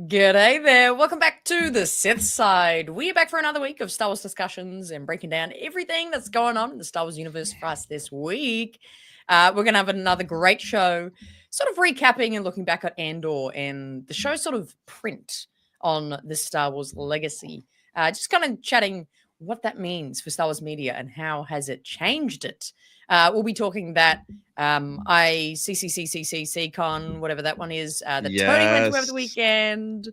G'day there. Welcome back to the Sith Side. We are back for another week of Star Wars discussions and breaking down everything that's going on in the Star Wars universe for us this week. We're going to have another great show, sort of recapping and looking back at Andor and the show's sort of print on the Star Wars legacy. Just kind of chatting what that means for Star Wars media and how has it changed it. We'll be talking that ICCC Con, whatever that one is, that Tony went to over the weekend,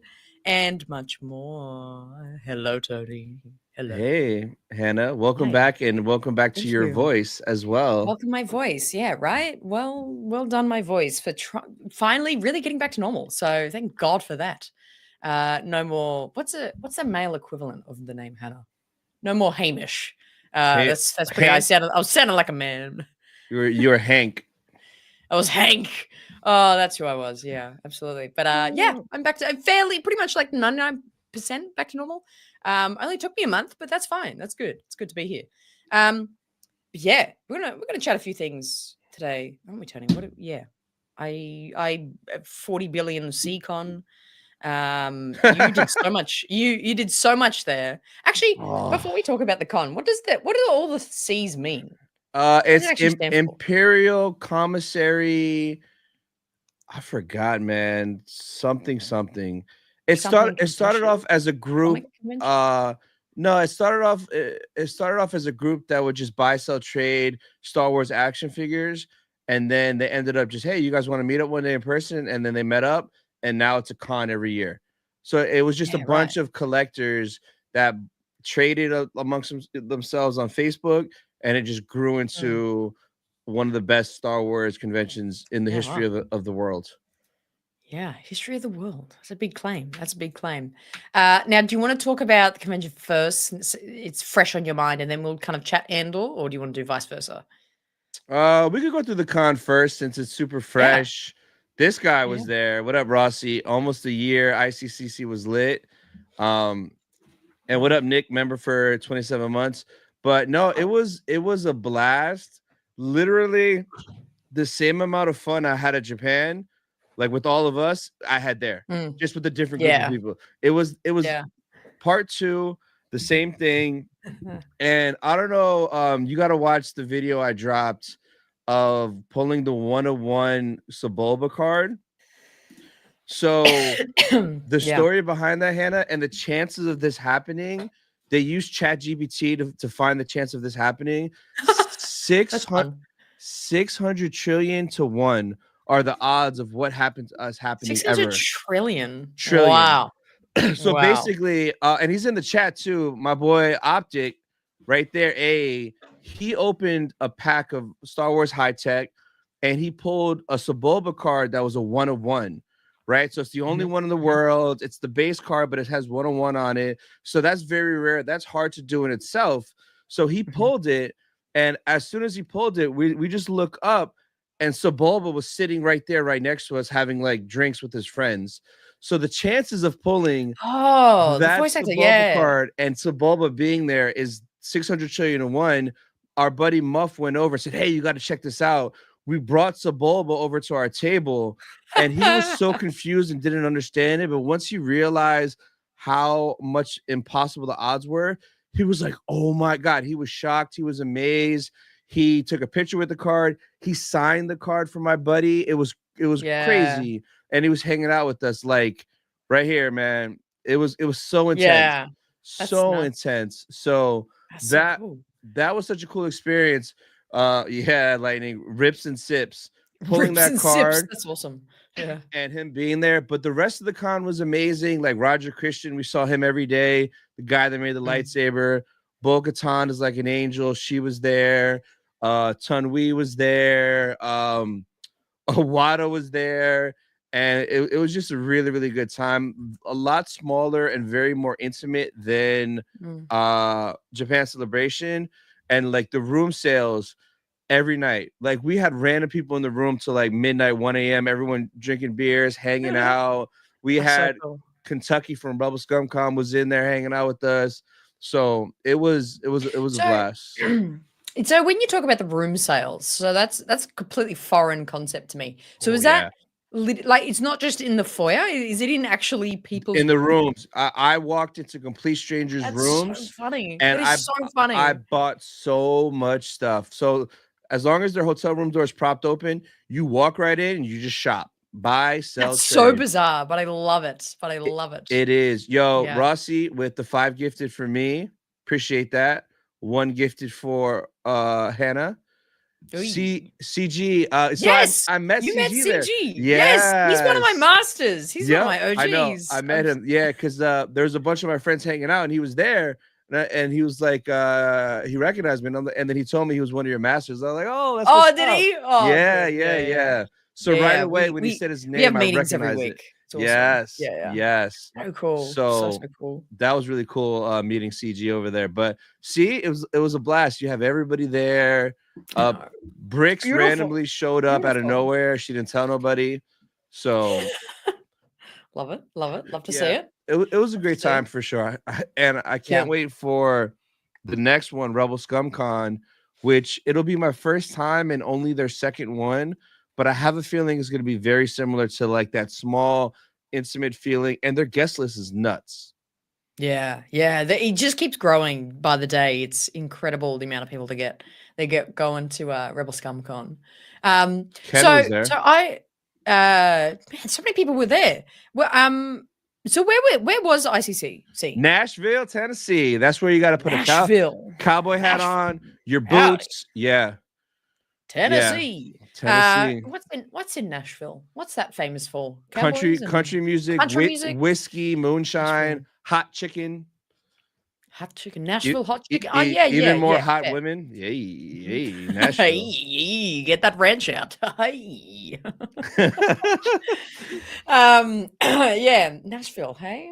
and much more. Hello, Tony. Hello. Hey, Hannah. Welcome back, and welcome back to your voice as well. Welcome my voice. Yeah, right? Well done, my voice, for finally really getting back to normal. So thank God for that. No more. What's a male equivalent of the name Hannah? No more Hamish. That's pretty. I was sounding like a man. You're Hank. I was Hank. Oh, that's who I was. Yeah, absolutely. But yeah, I'm back to pretty much like 99% back to normal. Only took me a month, but that's fine. That's good. It's good to be here. Yeah, we're gonna chat a few things today, aren't we, Tony? I 40 billion CCon. You did so much. You did so much there. Actually, before we talk about the con, what do all the C's mean? It's Imperial Commissary. I forgot, man. Something. It started off as a group. No, it started off as a group that would just buy, sell, trade Star Wars action figures, and then they ended up just, hey, you guys want to meet up one day in person? And then they met up, and now it's a con every year. So it was just a bunch of collectors that traded amongst themselves on Facebook, and it just grew into one of the best Star Wars conventions in the history of the world. Yeah, history of the world. That's a big claim. Now, do you want to talk about the convention first, since it's fresh on your mind, and then we'll kind of chat Andor, or do you want to do vice versa? We could go through the con first since it's super fresh. Yeah. This guy was there. What up, Rossi? Almost a year. ICCC was lit. And what up, Nick? Member for 27 months. But no, it was a blast. Literally the same amount of fun I had at Japan, like with all of us, I had there, just with a different group of people. It was part two, the same thing. And I don't know, you got to watch the video I dropped of pulling the 101 Sebulba card. So the story behind that, Hannah, and the chances of this happening, they use ChatGPT to find the chance of this happening. 600 trillion to 1 are the odds of what happened to us happening 600 ever. Trillion. Wow. So basically, and he's in the chat too, my boy Optic, right there. He opened a pack of Star Wars high tech, and he pulled a Sebulba card that was a 1 of 1. Right, so it's the only one in the world. It's the base card, but it has 101 on it. So that's very rare. That's hard to do in itself. So he pulled it, and as soon as he pulled it, we just look up, and Sebulba was sitting right there, right next to us, having like drinks with his friends. So the chances of pulling that Sebulba card and Sebulba being there is 600 trillion to 1. Our buddy Muff went over and said, "Hey, you got to check this out." We brought Sebulba over to our table, and he was so confused and didn't understand it. But once he realized how much impossible the odds were, he was like, oh my God. He was shocked. He was amazed. He took a picture with the card. He signed the card for my buddy. It was crazy. And he was hanging out with us like right here, man. It was so intense. Yeah. Intense. So that was such a cool experience. Lightning rips and sips pulling that card. That's awesome. Yeah, and him being there. But the rest of the con was amazing. Like Roger Christian, we saw him every day. The guy that made the lightsaber. Bo-Katan is like an angel. She was there. Tunwi was there. Owado was there. And it was just a really, really good time. A lot smaller and very more intimate than Japan Celebration. And like the room sales every night. Like we had random people in the room till like midnight, 1 a.m. Everyone drinking beers, hanging out. We had Kentucky from Rebel Scum Con was in there hanging out with us. So it was a blast. So when you talk about the room sales, so that's a completely foreign concept to me. So is that Like, it's not just in the foyer. Is it in actually people's in the rooms. I walked into complete strangers' That's so rooms, funny. and That is so funny. I bought so much stuff. So as long as their hotel room door is propped open, you walk right in and you just shop, buy, sell, That's trade. so bizarre, but I love it. But I love it. It is. Yo, Yeah. Rossi with the 5 gifted for me. Appreciate that. 1 gifted for Hannah. CG. So Yes, I met you CG met there. CG. Yes, he's one of my Yes. masters. He's one of my OGs. I know. I met him. Yeah, because there's a bunch of my friends hanging out, and he was there, and he was like, he recognized me, and then he told me he was one of your masters. I was like, oh, that's what's did up. he? Oh, Yeah, good. yeah. So right away when he said his we have name, I meetings every recognized it. week. It's awesome. Yes. Yeah. Yes. So cool. So cool. that was really cool meeting CG over there. But see, it was a blast. You have everybody there. Bricks Beautiful. randomly showed up out of nowhere. She didn't tell nobody. So love it. Love to see it. It was a great time for sure. And I can't wait for the next one, Rebel Scum Con, which it'll be my first time and only their second one. But I have a feeling it's going to be very similar to like that small, intimate feeling. And their guest list is nuts. Yeah. It just keeps growing by the day. It's incredible the amount of people they get going to Rebel Scum Con. Ken was there. So man, so many people were there. Well, so where was ICCC? Nashville, Tennessee. That's where you got to put a cowboy hat on, your boots. Yeah. Tennessee. Tennessee. What's in Nashville? What's that famous for? Country music, whiskey, moonshine, hot chicken. Hot chicken, Nashville hot chicken. Even more hot women. Yay, Nashville. Hey, get that ranch out. Hey. Nashville. Hey,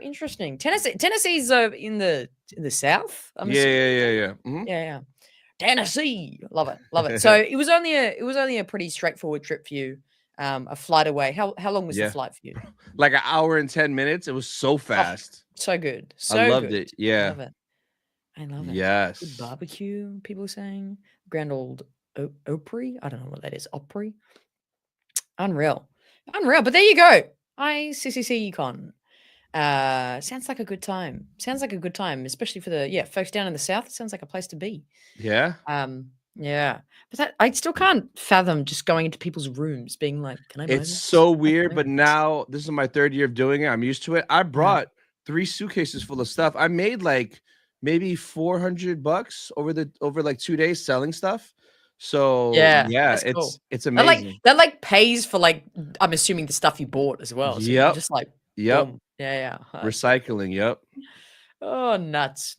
interesting. Tennessee's in the South. Yeah. Mm-hmm. Yeah. Tennessee, love it. So it was only a pretty straightforward trip for you. A flight away. How long was the flight for you? Like an hour and 10 minutes. It was so fast. So good. I loved it. Yeah. I love it. Yes. Good barbecue, people are saying. Grand Old Opry. I don't know what that is. Opry. Unreal. But there you go. ICCC Con. Sounds like a good time. Especially for the folks down in the South. It sounds like a place to be. Yeah. But I still can't fathom just going into people's rooms being like, can I buy this? It's so weird, but now this is my 3rd year of doing it. I'm used to it. I brought 3 suitcases full of stuff. I made like maybe $400 over like 2 days selling stuff. So it's cool. It's amazing. That pays for like, I'm assuming the stuff you bought as well. So yep. Just like boom. Yeah. Recycling. Yep. Oh, nuts.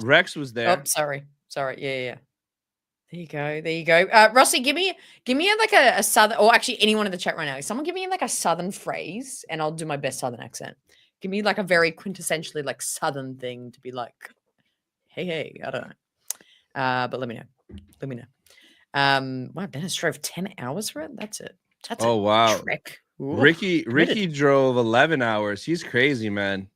Rex was there. Oh, sorry. Yeah. There you go. Rossi, give me like a southern, or actually anyone in the chat right now. Someone give me like a southern phrase, and I'll do my best southern accent. Give me like a very quintessentially like southern thing to be like, hey, I don't know. But let me know. Wow, Dennis drove 10 hours for it. That's it. That's wow. Trick. Ricky drove 11 hours. He's crazy, man.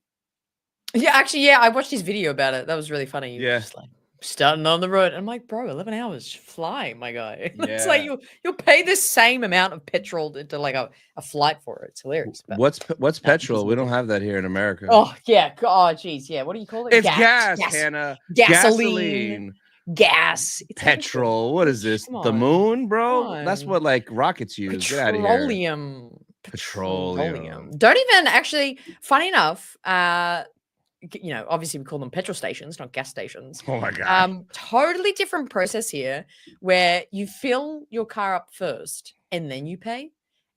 Yeah, actually, I watched his video about it. That was really funny. Yeah. Just like starting on the road. I'm like, bro, 11 hours fly, my guy. It's like you'll pay the same amount of petrol to like a flight for it. It's hilarious. But what's petrol? We don't have that here in America. Oh yeah. Oh geez. Yeah. What do you call it? It's gas, Hannah. Gasoline. Gas. It's petrol. What is this? The moon, bro? That's what like rockets use. Get out of here. Petroleum. Don't even actually. Funny enough, obviously we call them petrol stations, not gas stations. Oh my god. Totally different process here, where you fill your car up first and then you pay.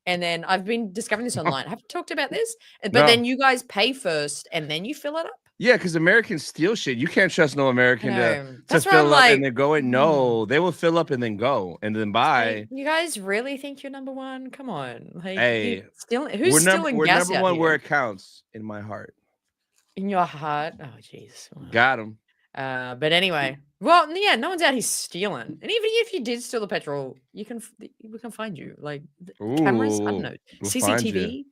And then I've been discovering this online. I haven't talked about this, but then you guys pay first and then you fill it up. Yeah, because Americans steal shit. You can't trust no American to fill up and then go in. No, they will fill up and then go and then buy. You guys really think you're number one? Come on. Like, hey, who's stealing gas? We're number one where it counts in my heart. In your heart? Oh, jeez. Got him. But anyway, well, yeah, no one's out here stealing. And even if you did steal the petrol, we can find you. Like cameras, I don't know, CCTV.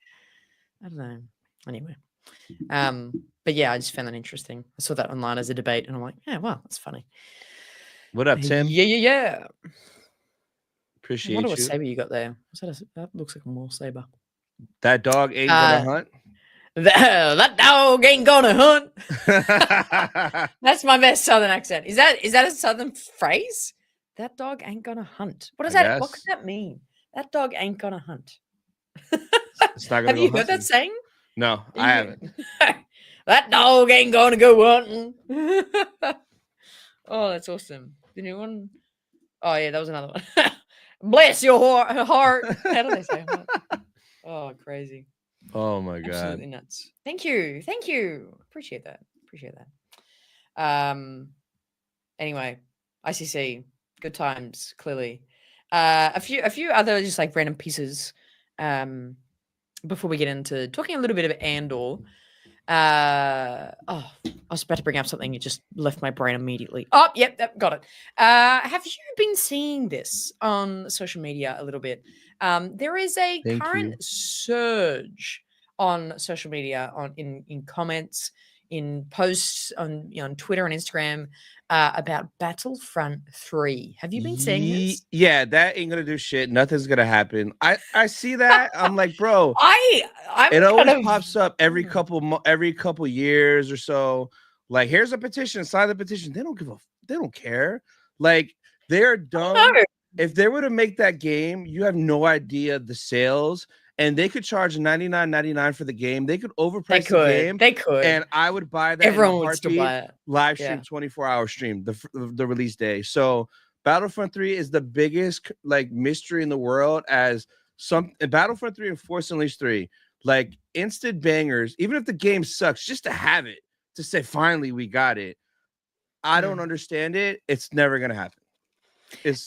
I don't know. Anyway, but yeah, I just found that interesting. I saw that online as a debate, and I'm like, yeah, wow, that's funny. What up, Tim? Yeah. I wonder Appreciate what you. saber you got there. That looks like a Maul saber. That dog ain't gonna hunt. That dog ain't gonna hunt. That's my best Southern accent. Is that a Southern phrase? That dog ain't gonna hunt. What does I that? What could guess that mean? That dog ain't gonna hunt. it's not gonna Have go you heard that hunting. saying? No, I haven't. That dog ain't gonna go hunting. Oh, that's awesome. The new one. Oh yeah, that was another one. Bless your heart. How do they say heart? Oh, crazy. Oh my god. Absolutely nuts. Thank you. Appreciate that. Anyway, ICC, good times, clearly. A few other just like random pieces before we get into talking a little bit of Andor. I was about to bring up something, it just left my brain immediately. Oh, yep, got it. Have you been seeing this on social media a little bit? There is a current surge on social media, in comments, in posts on Twitter and Instagram about Battlefront 3. Have you been seeing this? Yeah, that ain't gonna do shit. Nothing's gonna happen. I see that. I'm like, bro. It always pops up every couple years or so. Like, here's a petition. Sign the petition. They don't care. Like, they're dumb. If they were to make that game, you have no idea the sales. And they could charge $99.99 for the game. They could overprice the game. They could. And I would buy that. Everyone would still buy it. Live stream, 24-hour stream, the release day. So Battlefront 3 is the biggest like mystery in the world. As Battlefront 3 and Force Unleashed 3, like instant bangers. Even if the game sucks, just to have it, to say finally we got it. I don't understand it. It's never gonna happen.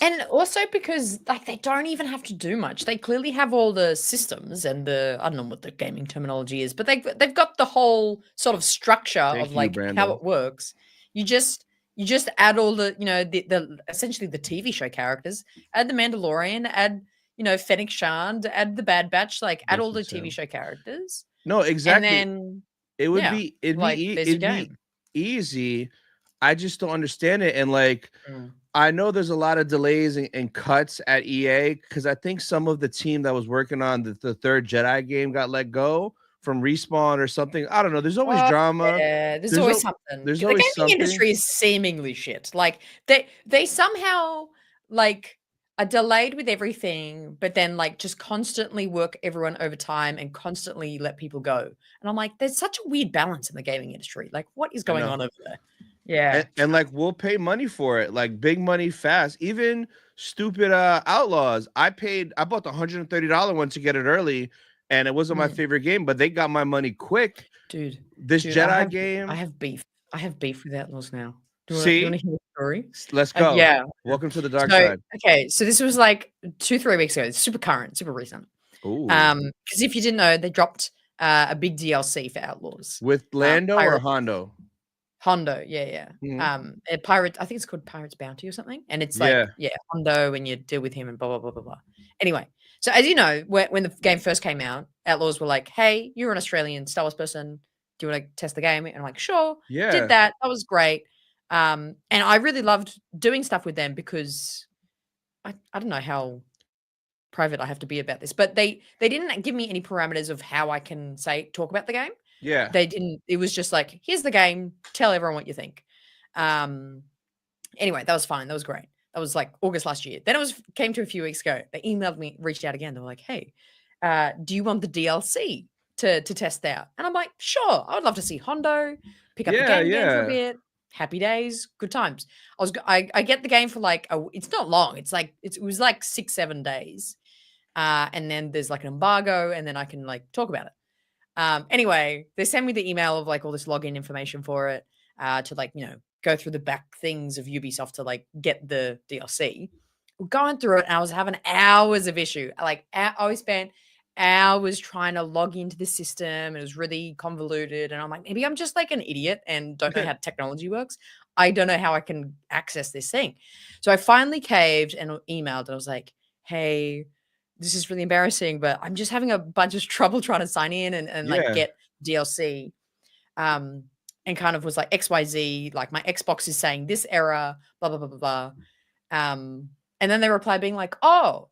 And also because like they don't even have to do much. They clearly have all the systems and I don't know what the gaming terminology is, but they've got the whole sort of structure of like how it works. You just add all the the essentially the TV show characters, add the Mandalorian, add Fennec Shand, add the Bad Batch, like add all the TV show characters. No, exactly. And then it'd be easy. I just don't understand it. And like I know there's a lot of delays and cuts at EA because I think some of the team that was working on the third Jedi game got let go from Respawn or something. I don't know. There's always drama. Yeah, there's always something. The gaming industry is seemingly shit. Like they somehow like are delayed with everything, but then like just constantly work everyone overtime and constantly let people go. And I'm like, there's such a weird balance in the gaming industry. Like, what is going on over there? Yeah. And like we'll pay money for it, like big money fast. Even stupid Outlaws. I bought the $130 one to get it early, and it wasn't my favorite game, but they got my money quick. Dude. Jedi game. I have beef with Outlaws now. Do you want to hear the story? Let's go. Yeah. Welcome to the dark side. Okay, so this was like 2-3 weeks ago. It's super current, super recent. Ooh. Because if you didn't know, they dropped a big DLC for Outlaws. With Lando or Hondo? Hondo, yeah. Pirate, I think it's called Pirate's Bounty or something. And it's like, Hondo, and you deal with him and blah, blah, blah, blah, blah. Anyway, so as you know, when the game first came out, Outlaws were like, hey, you're an Australian Star Wars person. Do you want to test the game? And I'm like, sure. Yeah. Did that. That was great. And I really loved doing stuff with them because I don't know how private I have to be about this, but they didn't give me any parameters of how I can talk about the game. Yeah. They didn't. It was just like, here's the game. Tell everyone what you think. Anyway, that was fine. That was great. That was like August last year. Then came to a few weeks ago. They emailed me, reached out again. They were like, hey, do you want the DLC to test out? And I'm like, sure. I would love to see Hondo, pick up the game again for a bit. Happy days, good times. I get the game for like it's not long. It's like it was like 6-7 days. And then there's like an embargo, and then I can like talk about it. Anyway, they send me the email of like all this login information for it to like, go through the back things of Ubisoft to like get the DLC. We're going through it, and I was having hours of issue. Like I spent hours trying to log into the system. It was really convoluted, and I'm like, maybe I'm just like an idiot and don't know how technology works. I don't know how I can access this thing. So I finally caved and emailed, and I was like, hey, this is really embarrassing, but I'm just having a bunch of trouble trying to sign in and like get DLC. And kind of was like XYZ, like my Xbox is saying this error, blah, blah, blah, blah, blah. And then they reply being like, oh,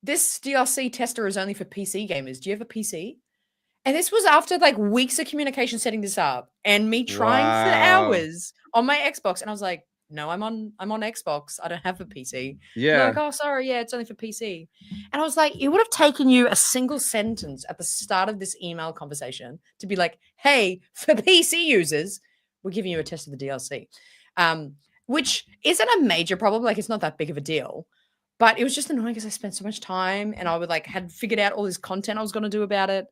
this DLC tester is only for PC gamers. Do you have a PC? And this was after like weeks of communication setting this up and me trying for Wow. hours on my Xbox. And I was like, no, I'm on Xbox. I don't have a PC. And they're Yeah. like, oh, sorry, yeah, it's only for PC. And I was like, it would have taken you a single sentence at the start of this email conversation to be like, hey, for PC users, we're giving you a test of the DLC. Which isn't a major problem. Like, it's not that big of a deal. But it was just annoying because I spent so much time and I would like had figured out all this content I was going to do about it.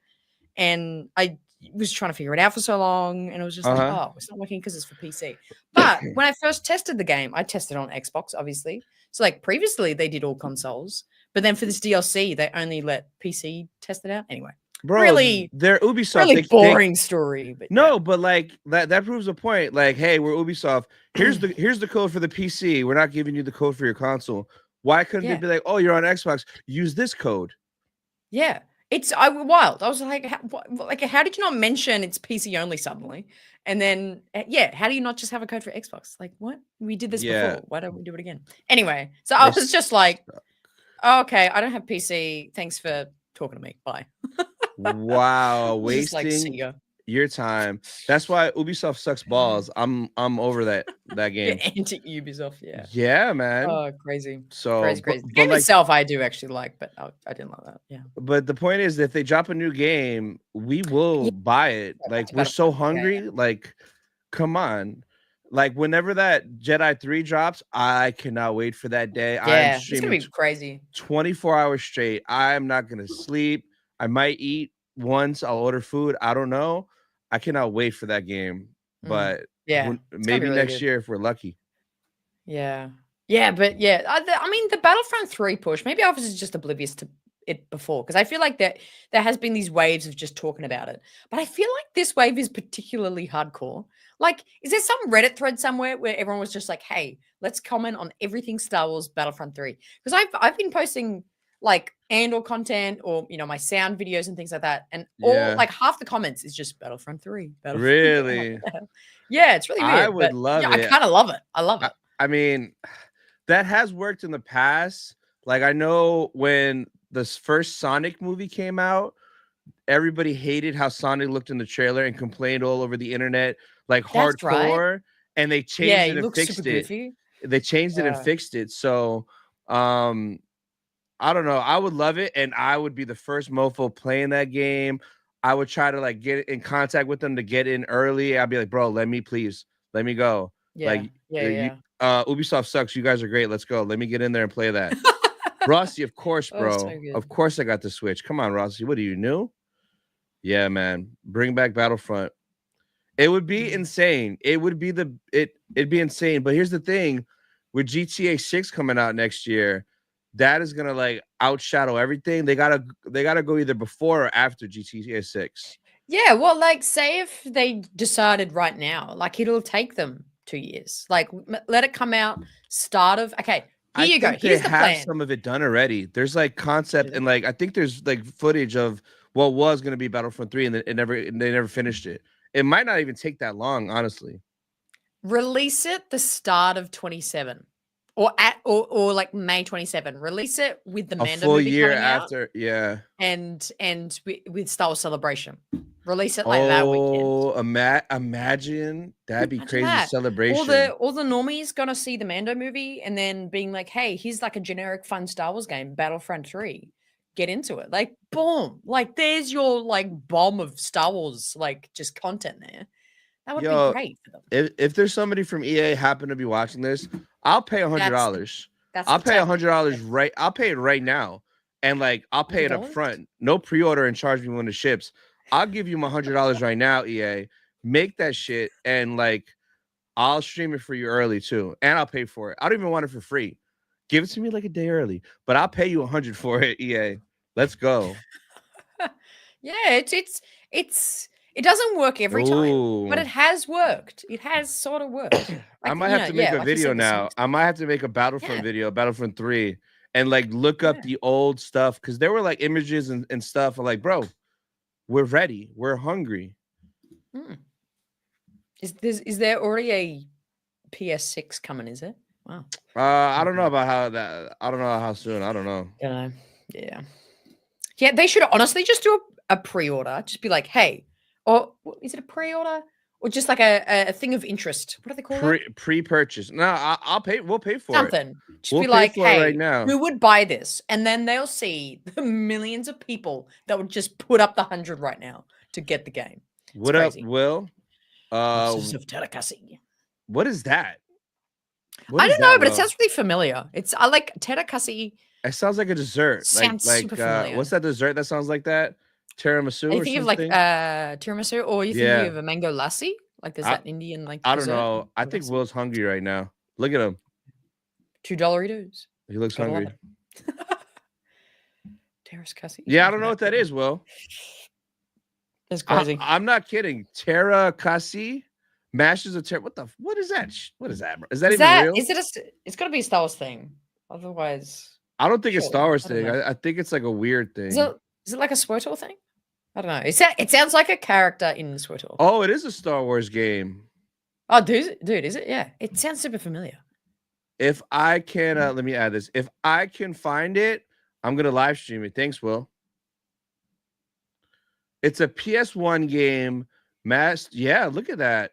And I was trying to figure it out for so long. And it was just like, oh, it's not working because it's for PC. But when I first tested the game, I tested on Xbox, obviously. So like previously they did all consoles. But then for this DLC, they only let PC test it out. Anyway. Bro, really, they're Ubisoft. Really boring story. But no, yeah. but like that proves a point. Like, hey, we're Ubisoft. Here's the code for the PC. We're not giving you the code for your console. Why couldn't they be like, oh, you're on Xbox? Use this code. Yeah, it's wild. I was like, how did you not mention it's PC only suddenly? And then, yeah, how do you not just have a code for Xbox? Like, what? We did this before. Why don't we do it again? Anyway, so I was just like, oh, okay, I don't have PC. Thanks for talking to me. Bye. Wow, wasting your time. That's why Ubisoft sucks balls. I'm over that game. Anti Ubisoft, yeah. Yeah, man. Oh, crazy. So crazy. The game itself, I do actually like, but I didn't like that. Yeah. But the point is, if they drop a new game, we will buy it. Like, we're so hungry. Yeah. Like, come on. Like, whenever that Jedi 3 drops, I cannot wait for that day. Yeah, it's gonna be crazy. 24 hours straight. I'm not gonna sleep. I might eat once. I'll order food. I don't know. I cannot wait for that game. But yeah, maybe really next year if we're lucky. Yeah. Yeah, but yeah, I mean, the Battlefront 3 push, maybe I was just oblivious to it before because I feel like there has been these waves of just talking about it. But I feel like this wave is particularly hardcore. Like, is there some Reddit thread somewhere where everyone was just like, hey, let's comment on everything Star Wars Battlefront 3? Because I've been posting like Andor content or, you know, my sound videos and things like that. And all like half the comments is just Battlefront 3. Really? Yeah, it's really weird. I would love it. I kind of love it. I love it. I mean, that has worked in the past. Like, I know when this first Sonic movie came out, everybody hated how Sonic looked in the trailer and complained all over the internet, like hardcore. Right. And they changed it and fixed it. Goofy. They changed it and fixed it. So, I don't know. I would love it, and I would be the first mofo playing that game. I would try to like get in contact with them to get in early. I'd be like, bro, let me go. Yeah. Like, Ubisoft sucks. You guys are great. Let's go. Let me get in there and play that. Rossi, of course, bro. So of course I got the Switch. Come on, Rossi. What are you new? Yeah, man. Bring back Battlefront. It would be insane. It would be it'd be insane. But here's the thing: with GTA 6 coming out next year, that is gonna like outshadow everything. They gotta go either before or after GTA 6. Yeah, well, like, say if they decided right now, like, it'll take them 2 years. Like, let it come out start of okay. Here you go. Here's the plan. Some of it done already. There's like concept and like I think there's like footage of what was going to be Battlefront 3 and they never finished it. It might not even take that long, honestly. Release it the start of 27 or like May 27. Release it with the Mando full movie year coming after, out, yeah. And with Star Wars Celebration. Release it like that weekend. Oh, imagine that'd be crazy celebration. All the normies gonna see the Mando movie and then being like, hey, here's like a generic fun Star Wars game, Battlefront 3. Get into it. Like, boom. Like, there's your like bomb of Star Wars, like just content there. That would be great for them. If there's somebody from EA happen to be watching this, I'll pay $100. I'll pay $100 right. I'll pay it right now. And like I'll pay it up front. No pre-order and charge me when it ships. I'll give you my $100 right now, EA. Make that shit and like I'll stream it for you early too. And I'll pay for it. I don't even want it for free. Give it to me like a day early, but I'll pay you $100 for it, EA. Let's go. Yeah, it doesn't work every time, but it has worked. It has sort of worked. Like, I might have to make a video now. I might have to make a Battlefront video, Battlefront 3, and like look up the old stuff because there were like images and stuff. I'm like, bro, we're ready. We're hungry. Is there already a PS6 coming? Is it? Wow. I don't know about how that. I don't know how soon. I don't know. Don't know. Yeah. Yeah, they should honestly just do a pre-order. Just be like, hey, or is it a pre-order? Or just like a thing of interest. What do they call it? Pre-purchase. No, I'll pay. We'll pay for it. Something. Just We'll be pay like, for it right hey, now. who would buy this? And then they'll see the millions of people that would just put up the 100 right now to get the game. What up, Will? Of Terakasi. What is that? I don't know, but it sounds really familiar. I like Terakasi. It sounds like a dessert. Sounds super familiar. What's that dessert that sounds like that? Tiramisu. You think of like tiramisu, or you think of a mango lassi? Like there's that Indian like. I don't know. I think Will's hungry right now. Look at him. $2 He looks hungry. Terakasi. Yeah, I don't know what that is, Will. That's crazy. I'm not kidding. Terakasi mashes of What is that? What is that, bro? Is that even real? It's got to be a Star Wars thing. Otherwise, I don't think it's Star Wars thing. I think it's like a weird thing. Is it like a SWTOR thing? I don't know. It sounds like a character in SWTOR. Oh, it is a Star Wars game. Oh, dude, is it? Yeah. It sounds super familiar. If I can, let me add this. If I can find it, I'm going to live stream it. Thanks, Will. It's a PS1 game. Yeah, look at that.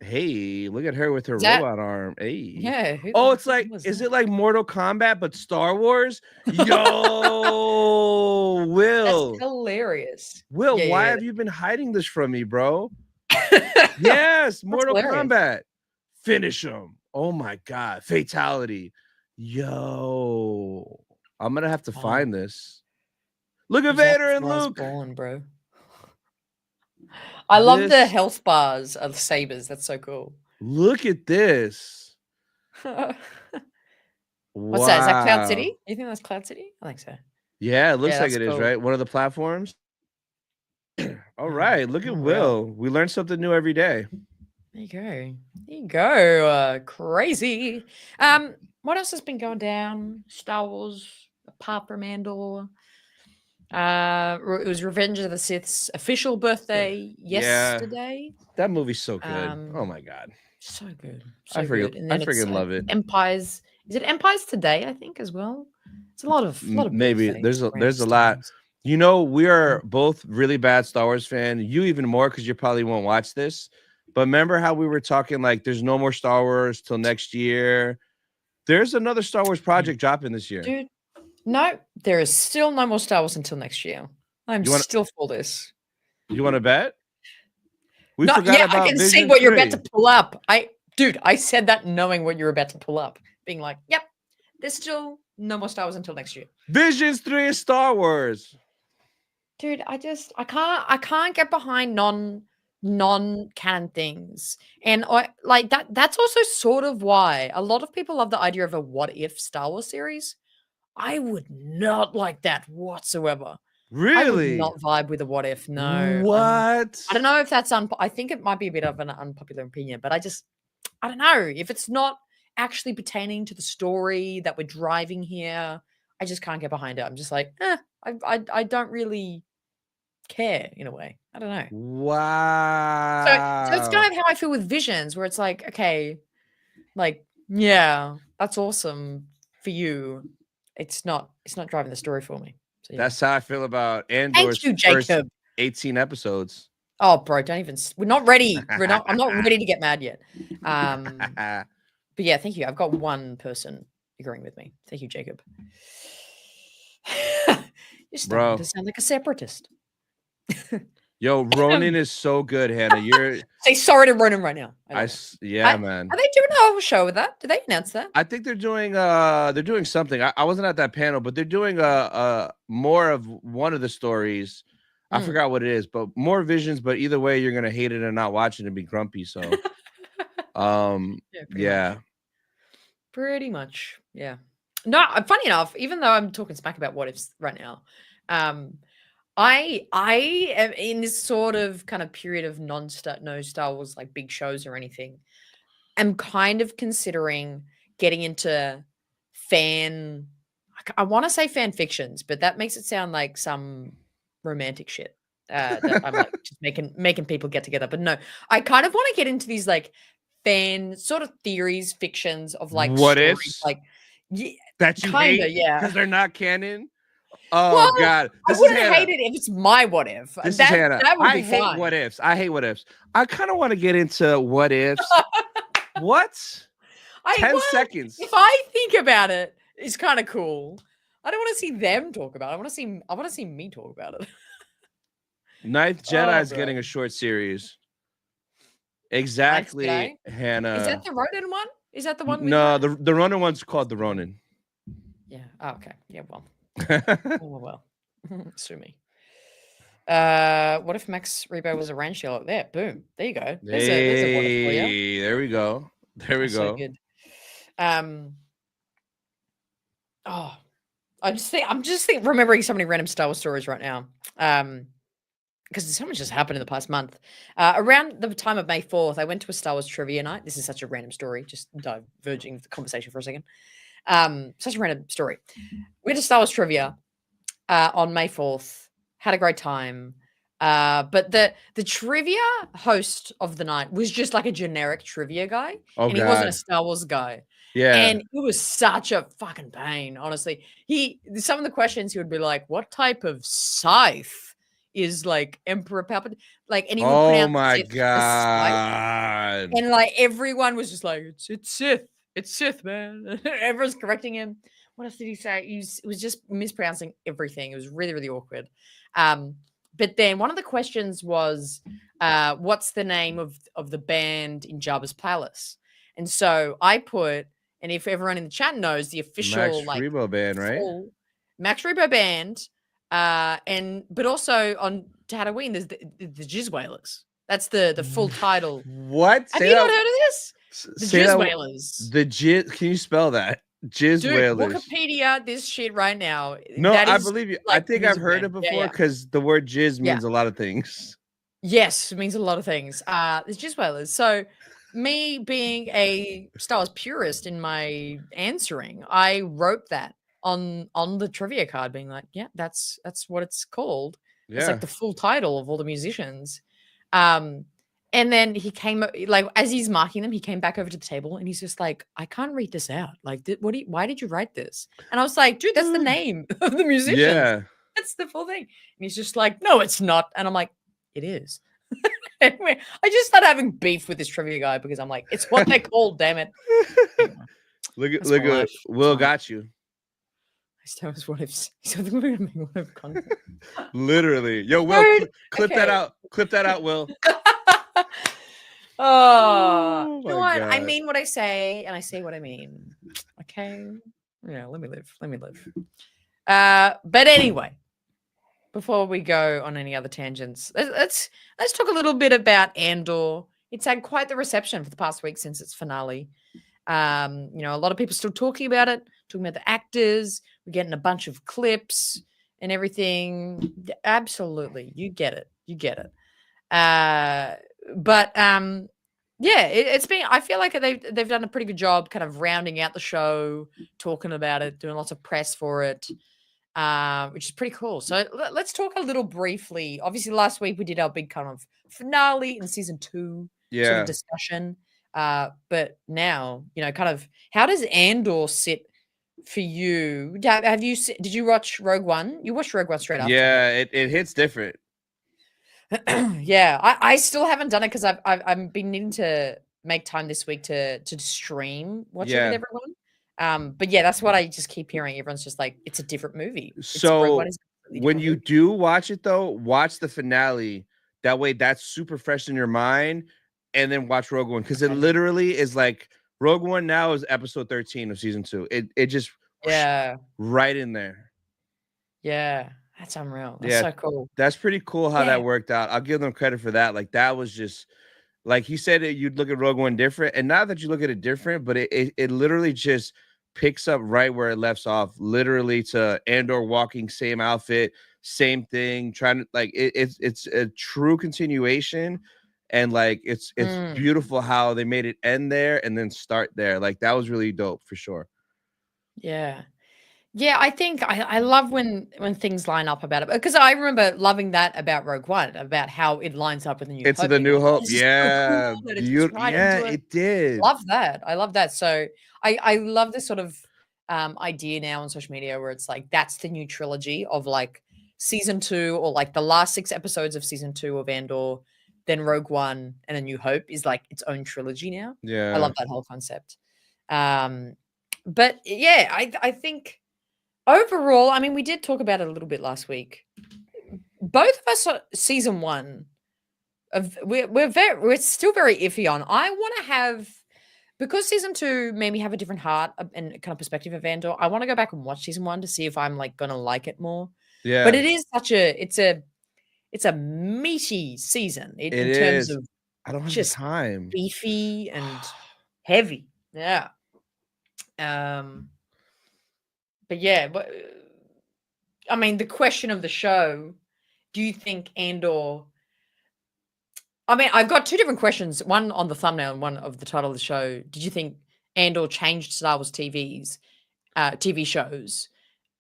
Hey, look at her with her robot arm. Hey. Yeah. Oh, it's like, is it like Mortal Kombat, but Star Wars? Yo, Will. That's hilarious. Will, why have you been hiding this from me, bro? Yes, Mortal Kombat. Finish him. Oh my God. Fatality. Yo. I'm going to have to find this. Look at Vader and Luke. Born, bro. I love the health bars of sabers. That's so cool. Look at this. What's that? Is that Cloud City? You think that's Cloud City? I think so. Yeah, it looks like it is, right? One of the platforms. All right. Look at Will. We learn something new every day. There you go. There you go. Crazy. What else has been going down? Star Wars, apart from Andor. It was Revenge of the Sith's official birthday yesterday. That movie's so good. Oh my God. So good. I freaking love it. Empires. Is it Empires Today, I think, as well? It's a lot of maybe there's a lot. You know, we are both really bad Star Wars fan. You even more because you probably won't watch this. But remember how we were talking like there's no more Star Wars till next year? There's another Star Wars project dropping this year. Dude, no, there is still no more Star Wars until next year. I'm still for this. You want to bet? I can see what you're about to pull up. I said that knowing what you're about to pull up. Being like, yep, there's still no more Star Wars until next year. Visions 3 is Star Wars. Dude, I can't get behind non-canon things. And like that's also sort of why a lot of people love the idea of a what if Star Wars series. I would not like that whatsoever. Really? I would not vibe with a what if. No. What? I don't know if that's I think it might be a bit of an unpopular opinion, but I don't know if it's not actually pertaining to the story that we're driving here. I just can't get behind it. I'm just like, I don't really care in a way. I don't know. Wow. So it's kind of how I feel with Visions, where it's like, okay, like, yeah, that's awesome for you. It's not driving the story for me. So, yeah. That's how I feel about Andor's first 18 episodes. Oh, bro, don't even. We're not ready. I'm not ready to get mad yet. But yeah, thank you. I've got one person agreeing with me. Thank you, Jacob. You're starting to sound like a separatist. Yo, Ronan is so good, Hannah. You're say sorry to Ronan right now. man. Are they doing a whole show with that? Did they announce that? I think they're doing something. I wasn't at that panel, but they're doing more of one of the stories. I forgot what it is, but more visions. But either way, you're gonna hate it and not watch it and be grumpy. So, yeah, pretty much, yeah. No, funny enough, even though I'm talking smack about what ifs right now, I am in this sort of kind of period of no Star Wars like big shows or anything. I'm kind of considering getting into I want to say fan fictions, but that makes it sound like some romantic shit that I'm like just making people get together. But no, I kind of want to get into these like fan sort of theories, fictions of like What stories, ifs like yeah, that you kinda, hate yeah. because they're not canon? Oh Well, God, I this is wouldn't Hannah. hate it if it's my what if. This is Hannah. That would I be hate fine. what ifs. I hate what ifs. I kind of want to get into what ifs. What? 10 seconds. If I think about it, it's kind of cool. I don't want to see them talk about it. I want to see me talk about it. Ninth Jedi Oh, is getting bro. a short series. Ninth Exactly, Jedi? Hannah. Is that the Ronin one? Is that the one with No, the Ronin one's called the Ronin. Yeah. Oh, okay. Yeah, well. Well. Sue me. What if Max Rebo was a ranch yellow? There, boom. There you go. There's a what if for you. Hey, there we go. There we That's go. so good. Oh, I'm just remembering so many random Star Wars stories right now. Because so much has happened in the past month. Around the time of May 4th, I went to a Star Wars trivia night. This is such a random story, just diverging the conversation for a second. Such a random story. We went to Star Wars trivia on May 4th. Had a great time. But the trivia host of the night was just like a generic trivia guy. Oh, and he wasn't a God. Star Wars guy. Yeah. And it was such a fucking pain, honestly. Some of the questions he would be like, what type of scythe is like Emperor Palpatine? Like, and he would Oh pronounce my Sith as scythe. God. And like everyone was just like, it's Sith. It's Sith, man. Everyone's correcting him. What else did he say? He was just mispronouncing everything. It was really, really awkward. But then one of the questions was, what's the name of the band in Jabba's palace? And so I put, and if everyone in the chat knows, the official Max Rebo band, right? Max Rebo band, but also on Tatooine, there's the Jizz Whalers. That's the full title. What? Have you not heard of this? The Jizz Whalers. The Jizz. Can you spell that? Jizz Dude, Whalers. Wikipedia this shit right now. No, I believe you. Like, I think I've heard it before because the word jizz means a lot of things. Yes, it means a lot of things. It's Jizz Whalers. So me being a Star Wars purist in my answering, I wrote that on the trivia card, being like, yeah, that's what it's called. Yeah. It's like the full title of all the musicians. And then he came, like, as he's marking them, he came back over to the table and he's just like, I can't read this out. Like, why did you write this? And I was like, dude, that's the name of the musicians. Yeah. That's the full thing. And he's just like, no, it's not. And I'm like, it is. Anyway, I just started having beef with this trivia guy because I'm like, it's what they're called, damn it. Look at Will got you. Star Wars what ifs. So we're gonna make what if content. Literally. Yo, Will, clip that out. Clip that out, Will. Oh, you know what? God. I mean what I say, and I say what I mean. Okay. Yeah, let me live. Let me live. But anyway, before we go on any other tangents, let's talk a little bit about Andor. It's had quite the reception for the past week since its finale. A lot of people still talking about it, talking about the actors. We're getting a bunch of clips and everything. Absolutely, you get it. You get it. It's been. I feel like they've done a pretty good job, kind of rounding out the show, talking about it, doing lots of press for it, which is pretty cool. So let's talk a little briefly. Obviously, last week we did our big kind of finale in season 2 sort of discussion. But now, kind of, how does Andor sit for you? Did you watch Rogue One? You watched Rogue One straight after. Yeah, it hits different. Yeah, I still haven't done it because I've been needing to make time this week to stream watch it with everyone. But yeah, that's what I just keep hearing. Everyone's just like, it's a different movie. So when you do watch it though, watch the finale. That way, that's super fresh in your mind, and then watch Rogue One because it literally is like Rogue One now is episode 13 of season 2. It just right in there. Yeah. That's unreal. That's so cool. That's pretty cool how that worked out. I'll give them credit for that. Like, that was just, like he said, you'd look at Rogue One different. And not that you look at it different, but it literally just picks up right where it left off. Literally to Andor walking, same outfit, same thing. Trying to, like, it's a true continuation. And, like, it's beautiful how they made it end there and then start there. Like, that was really dope for sure. Yeah. Yeah, I think I love when things line up about it because I remember loving that about Rogue One, about how it lines up with the New It's Hope. the And you're New like, oh, Hope. this is so cool Yeah. that it fits right Yeah, into it. it did. Love that. I love that. So I love this sort of idea now on social media where it's like that's the new trilogy of like season 2 or like the last 6 episodes of season 2 of Andor, then Rogue One and A New Hope is like its own trilogy now. I Yeah. love that whole concept. But yeah, I think overall, I mean, we did talk about it a little bit last week. Both of us are season 1 of we're still very iffy on. I want to have because season 2 made me have a different heart and kind of perspective of Andor. I want to go back and watch season 1 to see if I'm like gonna like it more. But Yeah. it is such it's a meaty season It in terms is. of I don't have the just time. beefy and heavy. Yeah. Um, but yeah, but I mean, the question of the show: do you think Andor? I mean, I've got 2 different questions. One on the thumbnail and one of the title of the show. Did you think Andor changed Star Wars TV shows?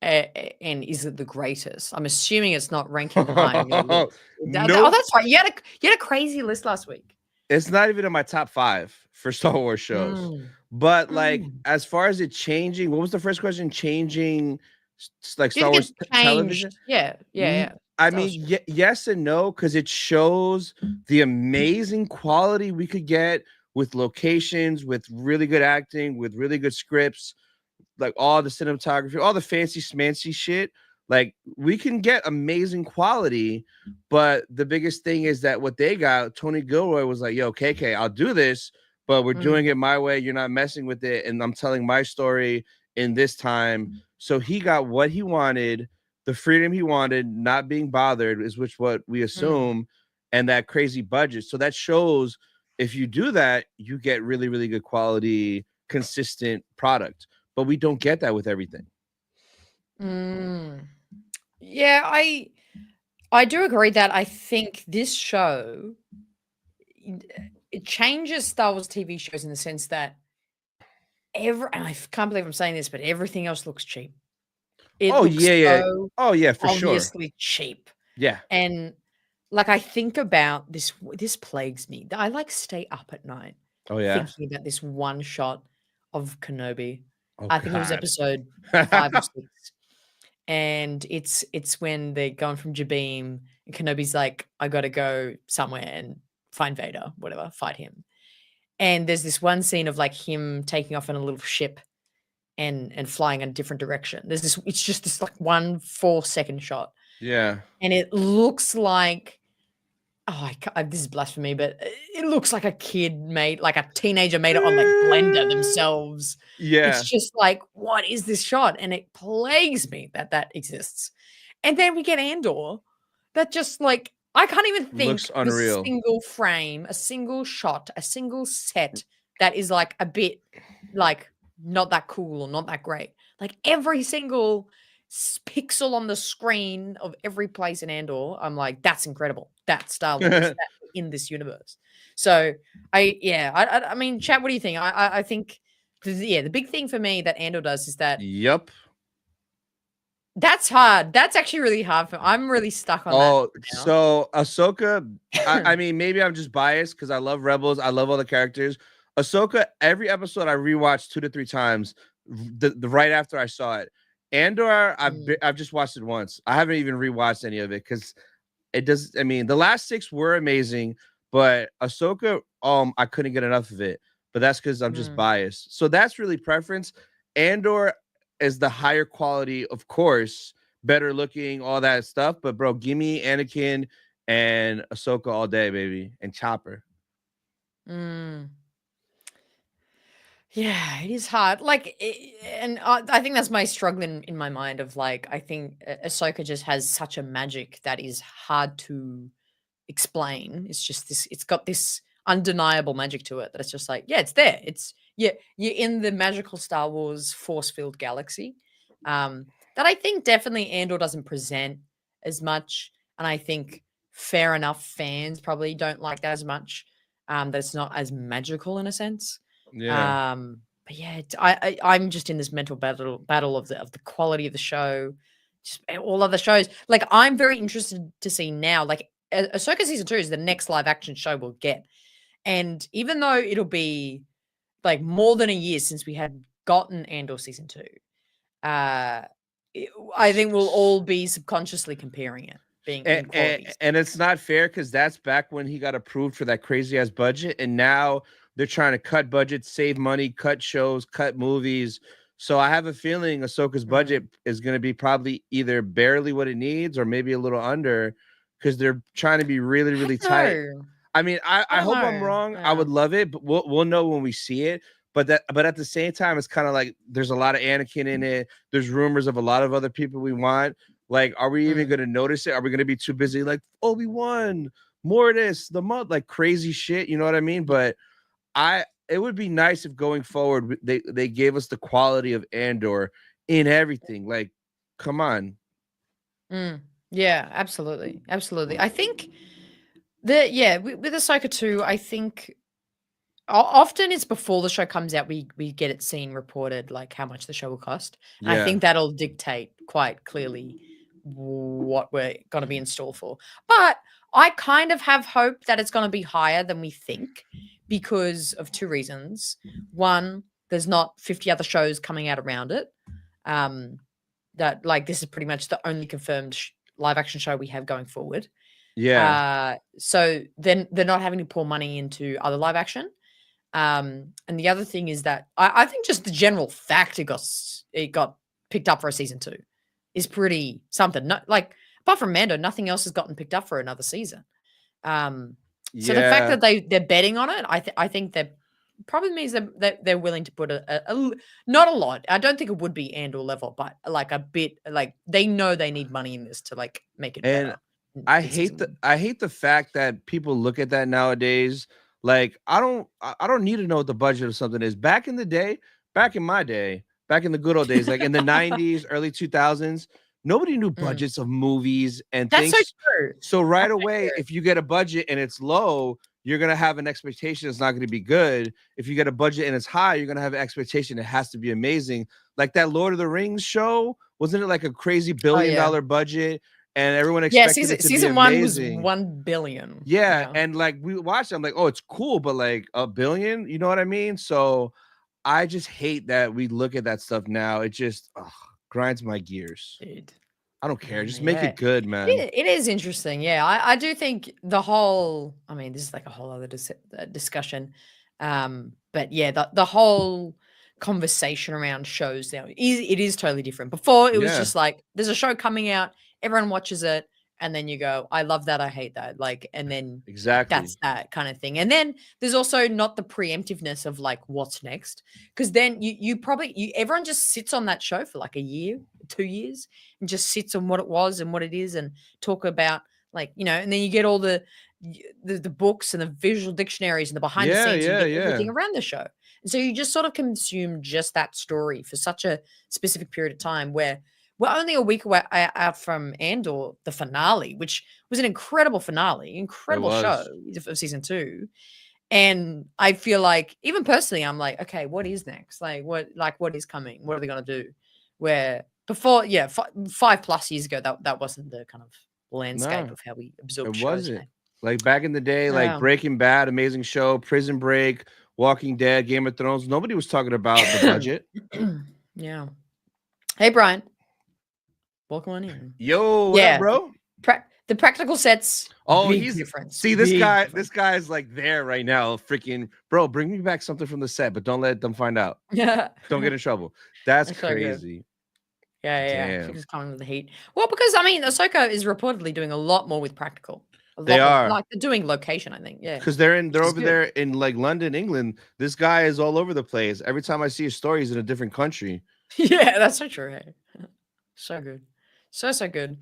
And is it the greatest? I'm assuming it's not ranking high on your list. Oh, Nope. that's right. You had a crazy list last week. It's not even in my top 5 for Star Wars shows. Mm. But like Mm. as far as it changing, what was the first question? Changing like Do you Star think Wars it changed? television? Yeah, yeah, yeah. I That was mean, yes and no, because it shows the amazing quality we could get with locations, with really good acting, with really good scripts, like all the cinematography, all the fancy smancy shit. Like we can get amazing quality, but the biggest thing is that what they got, Tony Gilroy was like, "Yo, KK, I'll do this, but we're doing it my way. You're not messing with it, and I'm telling my story in this time." So he got what he wanted, the freedom he wanted, not being bothered is which what we assume, and that crazy budget. So that shows if you do that, you get really, really good quality, consistent product. But we don't get that with everything. Yeah, I do agree that I think this show it changes Star Wars TV shows in the sense that and I can't believe I'm saying this, but everything else looks cheap. It Oh looks yeah, yeah. so Oh yeah, for sure. obviously cheap. Yeah. And like I think about this plagues me. I like stay up at night Oh yeah. thinking about this one shot of Kenobi. Oh I think it was god. episode 5 or 6. And it's when they're going from Jabim and Kenobi's like, I gotta go somewhere and find Vader, whatever, fight him. And there's this one scene of like him taking off in a little ship and flying in a different direction. It's just this like 1 4-second shot. Yeah. And it looks like this is blasphemy, but it looks like a like a teenager made it on like Blender themselves. Yeah. It's just like, what is this shot? And it plagues me that that exists. And then we get Andor that just like, I can't even Looks think of a unreal. single frame, a single shot, a single set that is like a bit like not that cool or not that great. Like every single pixel on the screen of every place in Andor, I'm like, that's incredible. That's Star Wars. That's in this universe. So I mean, chat. What do you think? I think, the big thing for me that Andor does is that Yep. that's hard. That's actually really hard for. I'm really stuck on that Oh, now. so Ahsoka, I mean, maybe I'm just biased because I love Rebels. I love all the characters. Ahsoka, every episode I rewatched 2 to 3 times, the right after I saw it. Andor, I've just watched it once. I haven't even rewatched any of it because it does. I mean, the last 6 were amazing, but Ahsoka, I couldn't get enough of it. But that's because I'm just biased. So that's really preference. Andor is the higher quality, of course, better looking, all that stuff. But bro, give me Anakin and Ahsoka all day, baby, and Chopper. Yeah, it is hard. Like, and I think that's my struggle in my mind of like, I think Ahsoka just has such a magic that is hard to explain. It's just this, it's got this undeniable magic to it that it's just like, yeah, it's there. Yeah, you're in the magical Star Wars force-filled galaxy. That I think definitely Andor doesn't present as much. And I think fair enough fans probably don't like that as much. That it's not as magical in a sense. Yeah. Um, yeah, I'm just in this mental battle of the quality of the show, just all other shows. Like, I'm very interested to see now. Like, Ahsoka season 2 is the next live action show we'll get, and even though it'll be like more than a year since we had gotten Andor season 2, I think we'll all be subconsciously comparing it, being in qualities. And it's not fair because that's back when he got approved for that crazy ass budget, and now they're trying to cut budgets, save money, cut shows, cut movies. So I have a feeling Ahsoka's budget is going to be probably either barely what it needs or maybe a little under, because they're trying to be really, really tight. I mean, I hope I'm wrong. I would love it, but we'll know when we see it. But at the same time, it's kind of like there's a lot of Anakin in it. There's rumors of a lot of other people we want. Like, are we even going to notice it? Are we going to be too busy? Like, Obi-Wan, more of this, the month, like crazy shit. You know what I mean? But it would be nice if going forward they gave us the quality of Andor in everything. Like, come on. Yeah, absolutely, absolutely. I think with Ahsoka 2, I think often it's before the show comes out we get it seen reported, like how much the show will cost. And I think that'll dictate quite clearly what we're going to be in store for. But I kind of have hope that it's going to be higher than we think because of two reasons. One, there's not 50 other shows coming out around it. That, like, this is pretty much the only confirmed live action show we have going forward. Yeah. So then they're not having to pour money into other live action. And the other thing is that I think just the general fact it got picked up for a season 2 is pretty something. Not like, apart from Mando, nothing else has gotten picked up for another season. So the fact that they're betting on it, I think that probably means that they're willing to put not a lot. I don't think it would be Andor level, but like a bit. Like, they know they need money in this to like make it better. I hate the fact that people look at that nowadays. Like, I don't need to know what the budget of something is. Back in the day, back in my day, back in the good old days, like in the 90s, early 2000s, nobody knew budgets of movies and things. That's so true. So right away, if you get a budget and it's low, you're going to have an expectation it's not going to be good. If you get a budget and it's high, you're going to have an expectation it has to be amazing. Like that Lord of the Rings show, wasn't it like a crazy $1 billion budget? And everyone expected it to season be amazing. 1 was $1 billion. Yeah, and like we watched it, I'm like, oh, it's cool, but like $1 billion, you know what I mean? So I just hate that we look at that stuff now. It just grinds my gears. Dude. I don't care. Just make it good, man. It is interesting. Yeah, I do think the whole. I mean, this is like a whole other discussion. But yeah, the whole conversation around shows now is totally different. Before, it was just like, there's a show coming out, everyone watches it, and then you go, I love that, I hate that. Like, and then that's that kind of thing. And then there's also not the preemptiveness of like what's next. Because then everyone just sits on that show for like a year, 2 years, and just sits on what it was and what it is and talk about, like, you know, and then you get all the books and the visual dictionaries and the behind the scenes and everything around the show. And so you just sort of consume just that story for such a specific period of time, where we're only a week away out from Andor, the finale, which was an incredible finale, incredible show of season 2. And I feel like, even personally, I'm like, okay, what is next? Like, what is coming? What are they going to do? Where before, 5+ years ago, that wasn't the kind of landscape of how we absorbed shows. It wasn't. Like back in the day, like Breaking Bad, amazing show, Prison Break, Walking Dead, Game of Thrones. Nobody was talking about the budget. Yeah. Hey, Brian. Welcome on in. Yo, what up, bro? The practical sets. He's different. See, this guy is like there right now. Freaking bro, bring me back something from the set, but don't let them find out. Yeah. Don't get in trouble. That's crazy. Yeah. She's coming with the heat. Well, because I mean, Ahsoka is reportedly doing a lot more with practical. Like, they're doing location, I think. Yeah. Because they're over there in like London, England. This guy is all over the place. Every time I see a story, he's in a different country. Yeah, that's so true. Hey? So good. So good.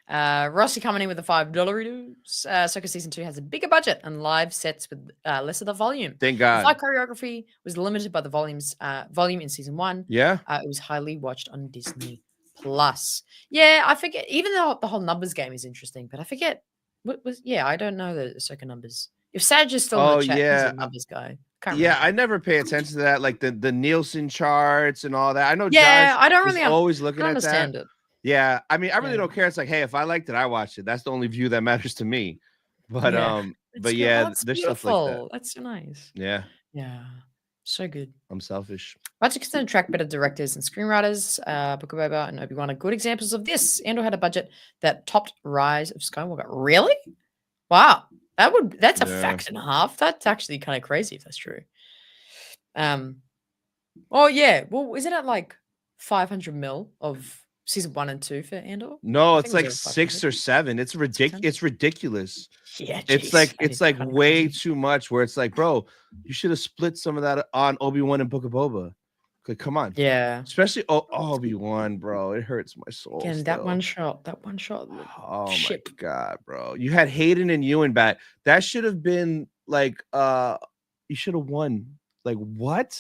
Rossi coming in with the $5 reviews. Ahsoka season 2 has a bigger budget and live sets with less of the volume. Thank God. The fight choreography was limited by the volume in season 1. Yeah. It was highly watched on Disney Plus. Yeah, I forget. Even though the whole numbers game is interesting, but I forget what was. Yeah, I don't know the Ahsoka numbers. If Saj is still in the chat, he's a numbers guy. Can't Yeah, remember. I never pay attention to that, like the Nielsen charts and all that. I know Yeah, Josh I don't was really always looking at that. understand it. Yeah, I mean, I really Yeah. don't care. It's like, hey, if I liked it, I watched it. That's the only view that matters to me. But Yeah. but It's good. Oh, yeah, it's there's stuff like that. beautiful. That's so nice. Yeah, Yeah. So good. I'm selfish. Budget can attract better directors and screenwriters. Book of Boba and Obi-Wan are good examples of this. Andor had a budget that topped Rise of Skywalker. Really? Wow. That's a Yeah. fact and a half. That's actually kind of crazy if that's true. Oh yeah. Well, isn't it like 500 mil of season 1 and 2 for Andor? No, I it's think it was like over 6 or 500. 7. It's 600? It's ridiculous. Yeah, It's jeez. like That is kinda way crazy. too much. Where it's like, bro, you should have split some of that on Obi-Wan and Book of Boba. Like, come on. Yeah. Especially Obi-Wan, bro. It hurts my soul. Again, Still. that one shot. Oh Ship. my god, bro. You had Hayden and Ewan back. That should have been like you should have won. Like what?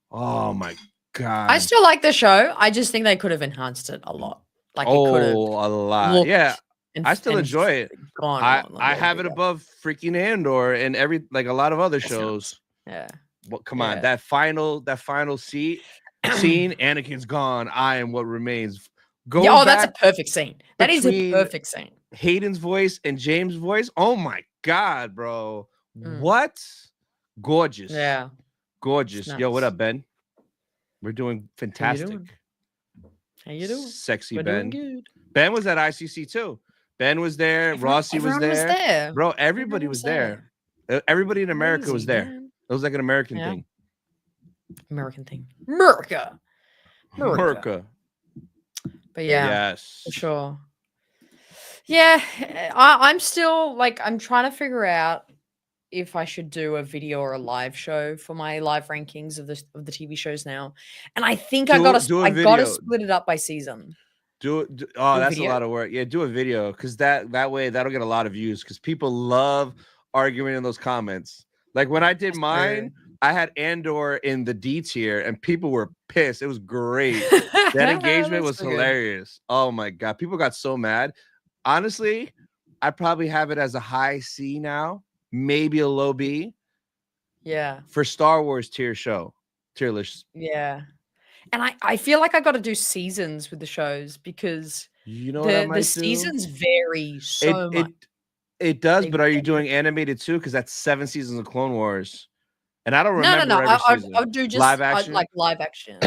Oh my god. I still like the show. I just think they could have enhanced it a lot. Like it could have a lot. Yeah. I still enjoy it. I have it above freaking Andor and like a lot of other shows. Yeah. Well, come on, that final scene, Anakin's gone. I am what remains. That's a perfect scene. That is a perfect scene. Hayden's voice and James' voice. Oh my god, bro. What? Gorgeous. Yeah. Gorgeous. Yo, what up, Ben? We're doing fantastic. How you doing? Sexy We're Ben. doing good. Ben was at ICC too. Ben was there. Rossi was there. Bro, everybody was there. Everybody in America was there. Man. It was like an American thing. American thing. America. But yeah, yes, for sure. Yeah, I'm still like I'm trying to figure out if I should do a video or a live show for my live rankings of the TV shows now, and I think I gotta split it up by season. That's a lot of work. Yeah, do a video because that way that'll get a lot of views because people love arguing in those comments. Like when I did mine, I had Andor in the D tier and people were pissed. It was great. That engagement was hilarious. Oh my god, people got so mad. Honestly, I probably have it as a high C now, maybe a low B. Yeah. For Star Wars tier list. Yeah. And I feel like I got to do seasons with the shows because you know the seasons vary so much. It does, but are you doing animated too? Because that's 7 seasons of Clone Wars. And I don't remember. No. I would do just live action. Like live action.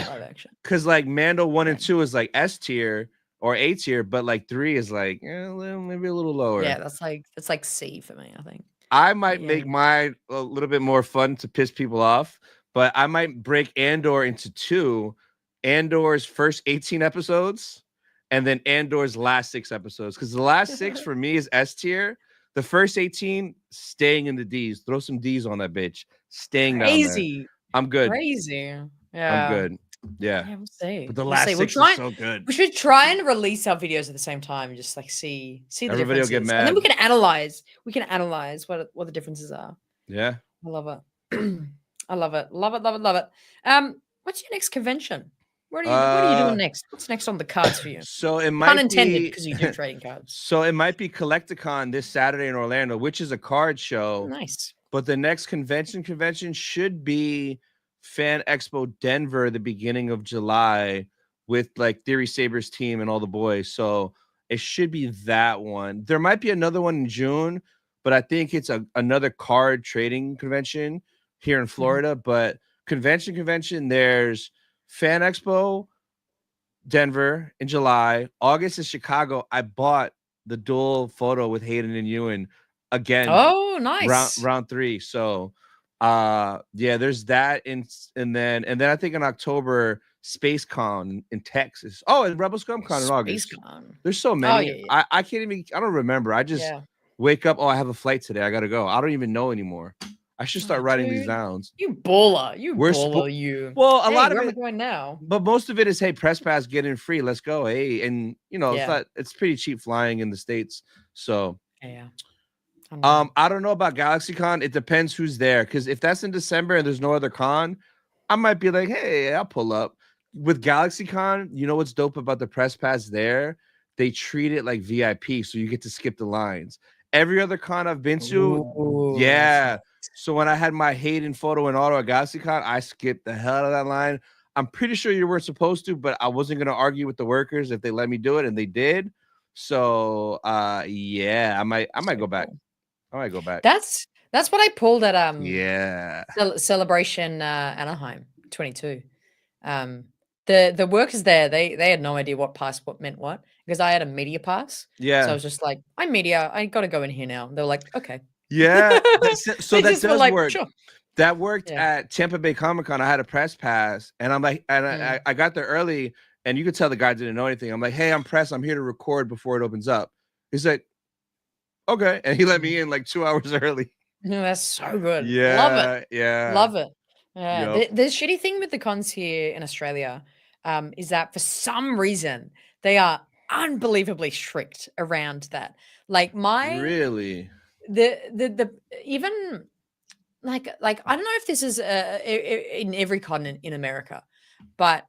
Because like Mando 1 and 2 is like S tier or A tier, but like 3 is like maybe a little lower. Yeah, that's like C for me, I think. I might make mine a little bit more fun to piss people off, but I might break Andor into 2. Andor's first 18 episodes and then Andor's last 6 episodes. Because the last 6 for me is S tier. The first 18 staying in the D's. Throw some D's on that bitch. Staying down there. I'm good. Crazy. Yeah. I'm good. Yeah. We'll see. But the last 6 is so good. We should try and release our videos at the same time and just like see the Everybody will get mad. And then we can analyze. what the differences are. Yeah. I love it. I love it. Love it. What's your next convention? What are you doing next? What's next on the cards for you? So it might pun intended because you do trading cards. So it might be Collecticon this Saturday in Orlando, which is a card show. Nice. But the next convention should be Fan Expo Denver the beginning of July with like Theory Saber's team and all the boys. So it should be that one. There might be another one in June, but I think it's another card trading convention here in Florida. But convention, there's Fan Expo Denver in July. August is Chicago. I bought the dual photo with Hayden and Ewan again. Oh, nice. Round 3. So there's that and then I think in October SpaceCon in Texas. Oh, and Rebel ScumCon in August. There's so many. I can't even I don't remember. I just wake up, I have a flight today. I gotta go. I don't even know anymore. I should start writing these down. You baller. Well, a lot of it going now. But most of it is, hey, press pass, get in free. Let's go. Hey, and it's pretty cheap flying in the States. So I don't know about GalaxyCon. It depends who's there. Because if that's in December and there's no other con, I might be like, hey, I'll pull up. With GalaxyCon, you know what's dope about the press pass there? They treat it like VIP, so you get to skip the lines. Every other con I've been to, Ooh, that's yeah. nice. So when I had my Hayden photo in Ottawa Galaxy Con, I skipped the hell out of that line. I'm pretty sure you weren't supposed to, but I wasn't gonna argue with the workers if they let me do it, and they did. So yeah, I might So go back. cool. I might go back. That's what I pulled at Yeah. Celebration Anaheim 22. The workers there, they had no idea what passport meant what, because I had a media pass. So I Yeah. was just like, I'm media, I gotta go in here now. They were like, okay. Yeah. So They that just were does like, work. sure. That worked Yeah. at Tampa Bay Comic Con. I had a press pass, and I'm like, and I got there early, and you could tell the guy didn't know anything. I'm like, hey, I'm press. I'm here to record before it opens up. He's like, okay, and he let me in like 2 hours early. No, that's so good. Love it. Yeah, yeah. Love it. Yeah. Yep. The shitty thing with the cons here in Australia is that for some reason they are unbelievably strict around that. Like Really? the even like I don't know if this is in every continent in America, but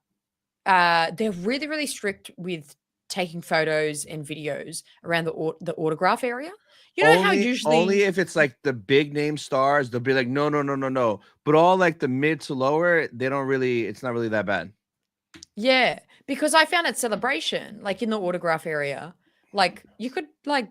they're really really strict with taking photos and videos around the autograph area. You know how Only usually if it's like the big name stars, they'll be like, no, no, no, no, no. But all like the mid to lower, they don't really. It's not really that bad. yeah, because I found at Celebration, like in the autograph area, like you could like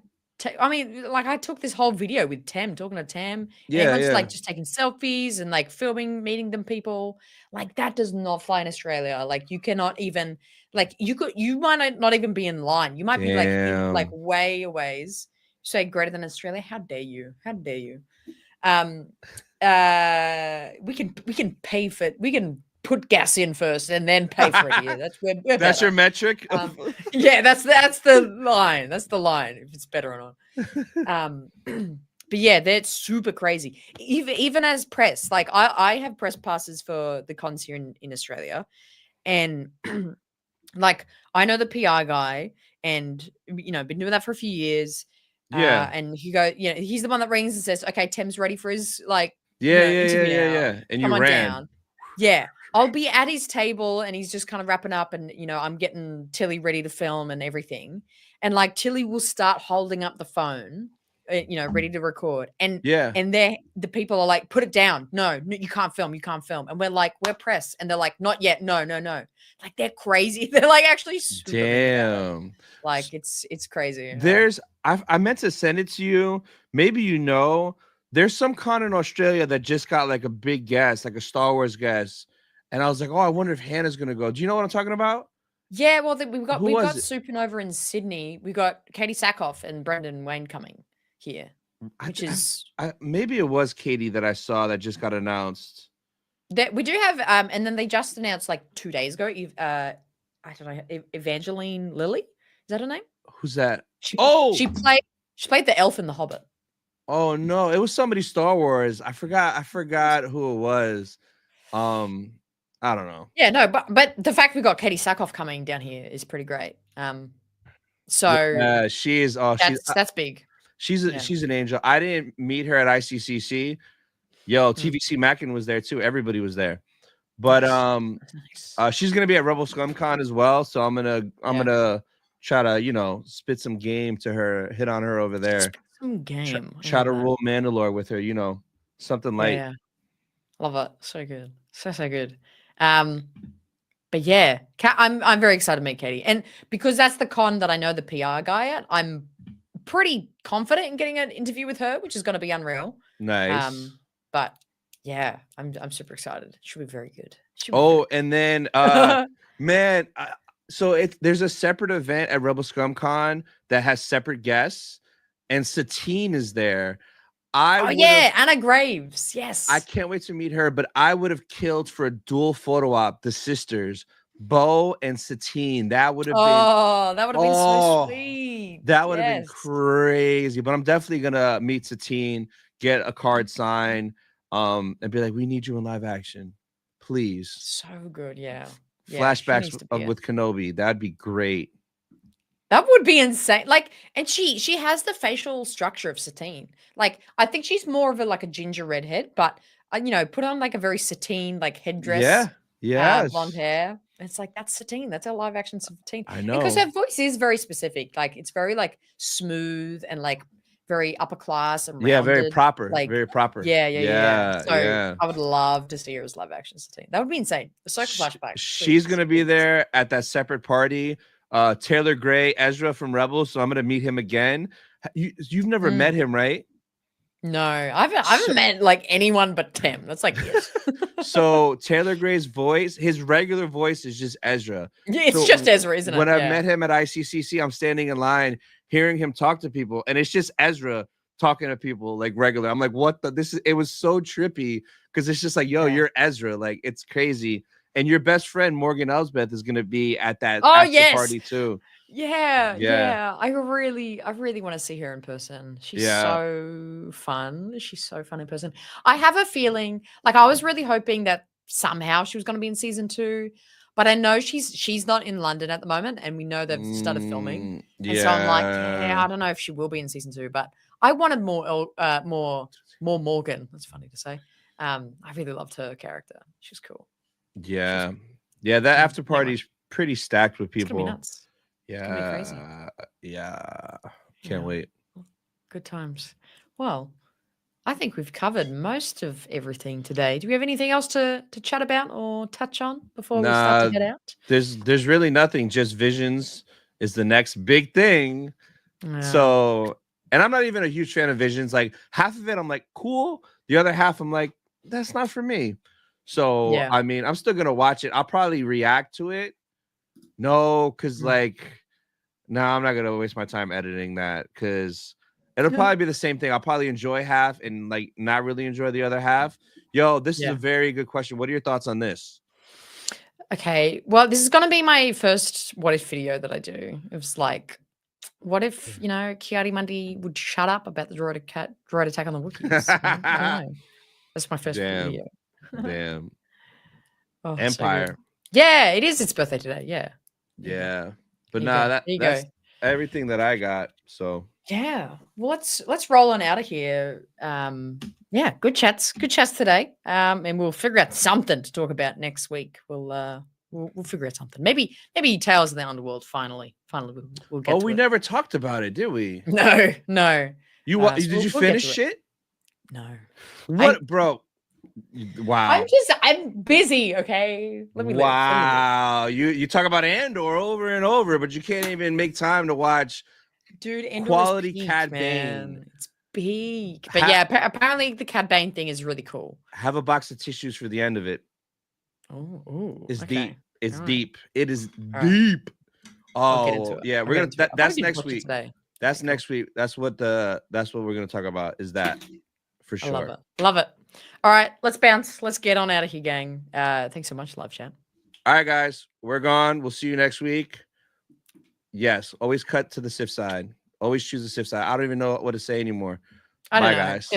I mean, like I took this whole video with Tam, talking to Tam, and Yeah, everyone's yeah. like just taking selfies and like filming, meeting them people. Like that does not fly in Australia. Like you cannot even like you might not even be in line. You might be like in like Damn. way a ways. Say greater than Australia. How dare you? How dare you? Um we can pay for we can put gas in first and then pay for it here. That's we're That's better. your metric. Yeah, that's the line. That's the line if it's better or not. But yeah, that's super crazy. Even as press, like I have press passes for the cons here in Australia, and like I know the PR guy, and you know, been doing that for a few years. Yeah. And he's the one that rings and says, "Okay, Tim's ready for his Yeah, yeah, yeah, interview yeah, now. yeah. And Come you on ran. down." Yeah, I'll be at his table, and he's just kind of wrapping up, and I'm getting Tilly ready to film and everything, and like Tilly will start holding up the phone, ready to record, and Yeah. the people are like, "Put it down, no, you can't film, and we're like, "We're press," and they're like, "Not yet, no, no, no." Like they're crazy. They're like actually super mean about it. Damn. Like it's crazy. There's I meant to send it to you. Maybe there's some con in Australia that just got like a big guest, like a Star Wars guest. And I was like, oh, I wonder if Hannah's gonna go. Do you know what I'm talking about? Yeah, well, Who we've was got it? Supernova in Sydney. We got Katie Sackhoff and Brendan Wayne coming here, I, which th- is maybe it was Katie that I saw that just got announced. that we do have. And then they just announced like 2 days ago. I don't know, Evangeline Lilly. Is that her name? Who's that? She Oh, she played the elf in The Hobbit. oh no, it was somebody Star Wars. I forgot who it was. I don't know. Yeah, no, but the fact we got Katie Sackhoff coming down here is pretty great. So Yeah, she is. Oh, that's big. Yeah. she's an angel. I didn't meet her at ICCC. Yo, Mm. TVC Mackin was there too. Everybody was there. But Nice. she's gonna be at Rebel Scum Con as well. So I'm gonna try to spit some game to her, hit on her over there. Some game. Try to roll Mandalore with her, something light. Yeah. Love it. So good. So good. But yeah, I'm very excited to meet Katie. And because that's the con that I know the PR guy at, I'm pretty confident in getting an interview with her, which is going to be unreal. Nice. But yeah, I'm super excited. Should be very good. And then man, so there's a separate event at Rebel Scum Con that has separate guests, and Satine is there. Anna Graves. Yes. I can't wait to meet her, but I would have killed for a dual photo op, the sisters, Bo and Satine. That would have been that would have been so sweet. That would have been crazy. But I'm definitely gonna meet Satine, get a card signed, and be like, we need you in live action. Please. So good, yeah. Flashbacks with Kenobi. That'd be great. That would be insane. Like, and she has the facial structure of Satine. Like, I think she's more of a ginger redhead, but put on like a very Satine like headdress. Yeah. Blonde hair. It's like that's Satine. That's a live action Satine. I know. Because her voice is very specific. Like, it's very like smooth and like very upper class and Yeah, very rounded. proper. Like, Very proper. yeah. So Yeah. I would love to see her as live action Satine. That would be insane. The Ahsoka flashback. She's gonna be there at that separate party. Taylor Gray, Ezra from Rebels. So I'm gonna meet him again. You've never met him, right? No, I haven't met like anyone but Tim. That's like it. So Taylor Gray's voice, his regular voice is just Ezra. Yeah, it's just Ezra, isn't it? When I met him at ICCC, I'm standing in line, hearing him talk to people, and it's just Ezra talking to people like regular. I'm like, what the? It was so trippy because it's just like, yo, you're Ezra. Like, it's crazy. And your best friend Morgan Elsbeth is gonna be at that party too. Yeah. I really want to see her in person. She's so fun. She's so fun in person. I have a feeling, like, I was really hoping that somehow she was going to be in season 2, but I know she's not in London at the moment, and we know they've started filming. And so I'm like, I don't know if she will be in season 2, but I wanted more Morgan. That's funny to say. I really loved her character. She's cool. Yeah. That after party's pretty stacked with people. It's gonna be nuts. Yeah. Can't wait. Good times. Well, I think we've covered most of everything today. Do we have anything else to chat about or touch on before we start to head out? There's really nothing. Just Visions is the next big thing. So, and I'm not even a huge fan of Visions. Like, half of it, I'm like, cool. The other half, I'm like, that's not for me. So, I mean, I'm still gonna watch it. I'll probably react to it. No, because like, no, I'm not gonna waste my time editing that because it'll probably be the same thing. I'll probably enjoy half and like not really enjoy the other half. Yo, this is a very good question. What are your thoughts on this? Okay, well, this is gonna be my first what if video that I do. It was like, what if Ki-Adi-Mundi would shut up about the droid attack on the Wookiees? I don't know. That's my first video. Damn. Empire. So yeah, it is its birthday today. Yeah. But that's everything that I got. So yeah. Well, let's roll on out of here. Good chats today. And we'll figure out something to talk about next week. We'll figure out something. Maybe Tales of the Underworld. Finally we'll get. We never talked about it, did we? No. Did you finish it? No. What, bro? Wow. I'm busy, okay? Let me live. You talk about Andor over and over, but you can't even make time to watch Andor quality peak, Cad man. Bane. It's peak. But apparently the Cad Bane thing is really cool. Have a box of tissues for the end of it. It's deep. It's deep. It is deep. Oh, yeah. We're gonna that's next week. That's next week. That's what we're gonna talk about, is that for sure. Love it. All right, let's bounce. Let's get on out of here, gang. Thanks so much, love chat. All right, guys, we're gone. We'll see you next week. Yes, always cut to the Sith side. Always choose the Sith side. I don't even know what to say anymore. Bye, guys.